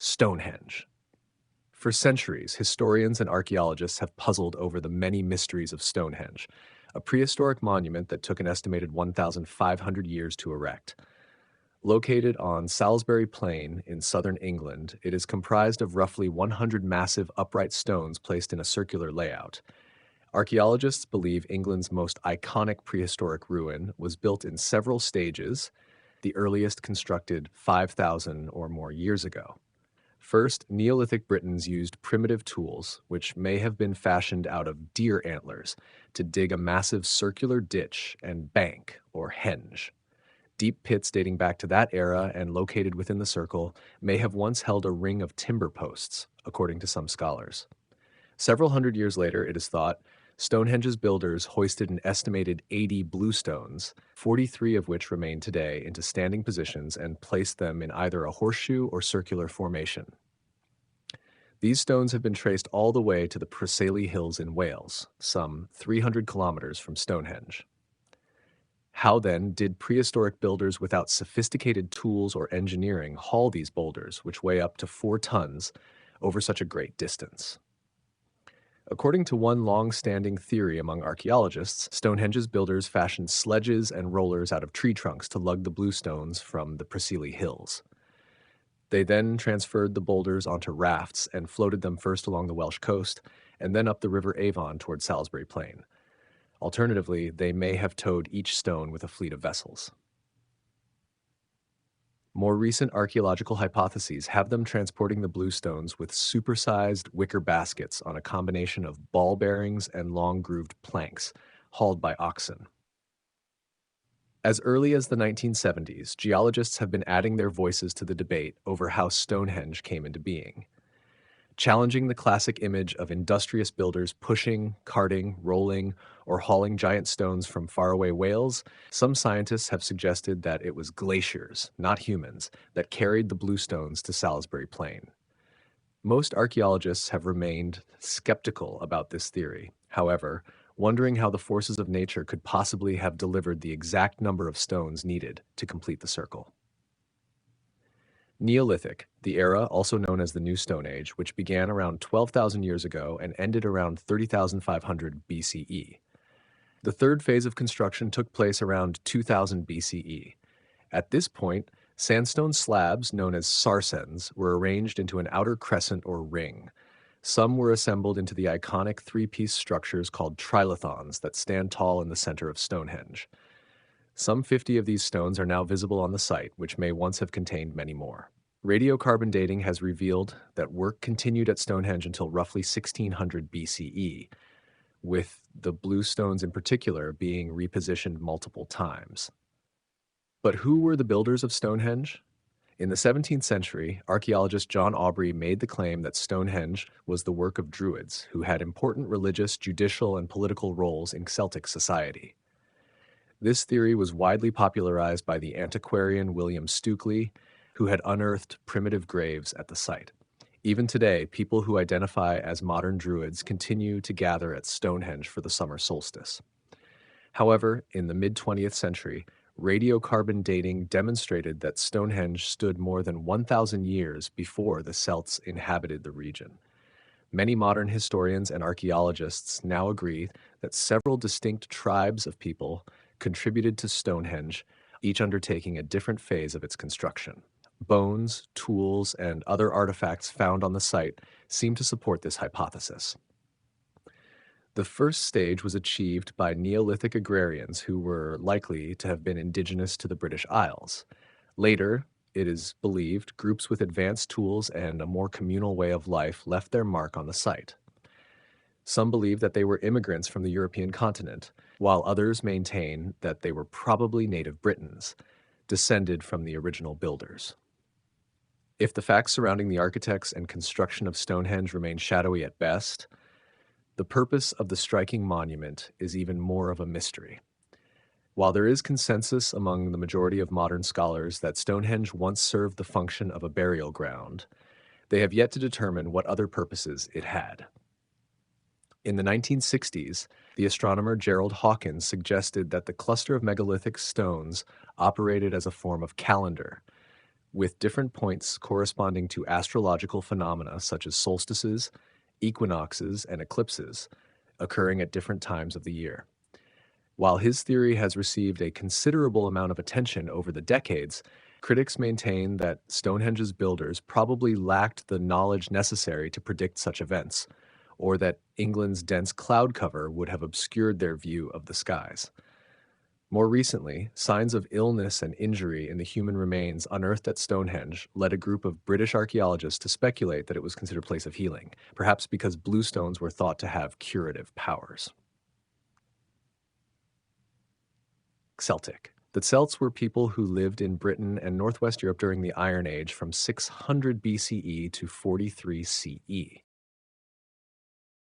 Stonehenge. For centuries, historians and archaeologists have puzzled over the many mysteries of Stonehenge, a prehistoric monument that took an estimated 1,500 years to erect. Located on Salisbury Plain in southern England, it is comprised of roughly 100 massive upright stones placed in a circular layout. Archaeologists believe England's most iconic prehistoric ruin was built in several stages, the earliest constructed 5,000 or more years ago. First, Neolithic Britons used primitive tools, which may have been fashioned out of deer antlers, to dig a massive circular ditch and bank, or henge. Deep pits dating back to that era and located within the circle may have once held a ring of timber posts, according to some scholars. Several hundred years later, it is thought, Stonehenge's builders hoisted an estimated 80 bluestones, 43 of which remain today, into standing positions and placed them in either a horseshoe or circular formation. These stones have been traced all the way to the Preseli Hills in Wales, some 300 kilometers from Stonehenge. How then did prehistoric builders without sophisticated tools or engineering haul these boulders, which weigh up to 4 tons, over such a great distance? According to one long-standing theory among archaeologists, Stonehenge's builders fashioned sledges and rollers out of tree trunks to lug the bluestones from the Preseli Hills. They then transferred the boulders onto rafts and floated them first along the Welsh coast and then up the River Avon toward Salisbury Plain. Alternatively, they may have towed each stone with a fleet of vessels. More recent archaeological hypotheses have them transporting the bluestones with supersized wicker baskets on a combination of ball bearings and long-grooved planks, hauled by oxen. As early as the 1970s, geologists have been adding their voices to the debate over how Stonehenge came into being. Challenging the classic image of industrious builders pushing, carting, rolling, or hauling giant stones from faraway Wales, some scientists have suggested that it was glaciers, not humans, that carried the bluestones to Salisbury Plain. Most archaeologists have remained skeptical about this theory, however, wondering how the forces of nature could possibly have delivered the exact number of stones needed to complete the circle. Neolithic, the era also known as the New Stone Age, which began around 12,000 years ago and ended around 30,500 BCE. The third phase of construction took place around 2000 BCE. At this point, sandstone slabs, known as sarsens, were arranged into an outer crescent or ring. Some were assembled into the iconic three-piece structures called trilithons that stand tall in the center of Stonehenge. Some 50 of these stones are now visible on the site, which may once have contained many more. Radiocarbon dating has revealed that work continued at Stonehenge until roughly 1600 BCE, with the bluestones in particular being repositioned multiple times. But who were the builders of Stonehenge? In the 17th century, archaeologist John Aubrey made the claim that Stonehenge was the work of Druids, who had important religious, judicial, and political roles in Celtic society. This theory was widely popularized by the antiquarian William Stukeley, who had unearthed primitive graves at the site. Even today, people who identify as modern Druids continue to gather at Stonehenge for the summer solstice. However, in the mid-20th century, radiocarbon dating demonstrated that Stonehenge stood more than 1,000 years before the Celts inhabited the region. Many modern historians and archaeologists now agree that several distinct tribes of people contributed to Stonehenge, each undertaking a different phase of its construction. Bones, tools, and other artifacts found on the site seem to support this hypothesis. The first stage was achieved by Neolithic agrarians who were likely to have been indigenous to the British Isles. Later, it is believed, groups with advanced tools and a more communal way of life left their mark on the site. Some believe that they were immigrants from the European continent, while others maintain that they were probably native Britons, descended from the original builders. If the facts surrounding the architects and construction of Stonehenge remain shadowy at best, the purpose of the striking monument is even more of a mystery. While there is consensus among the majority of modern scholars that Stonehenge once served the function of a burial ground, they have yet to determine what other purposes it had. In the 1960s, the astronomer Gerald Hawkins suggested that the cluster of megalithic stones operated as a form of calendar, with different points corresponding to astrological phenomena such as solstices, equinoxes, and eclipses occurring at different times of the year. While his theory has received a considerable amount of attention over the decades, critics maintain that Stonehenge's builders probably lacked the knowledge necessary to predict such events, or that England's dense cloud cover would have obscured their view of the skies. More recently, signs of illness and injury in the human remains unearthed at Stonehenge led a group of British archaeologists to speculate that it was considered a place of healing, perhaps because blue stones were thought to have curative powers. Celtic. The Celts were people who lived in Britain and Northwest Europe during the Iron Age from 600 BCE to 43 CE.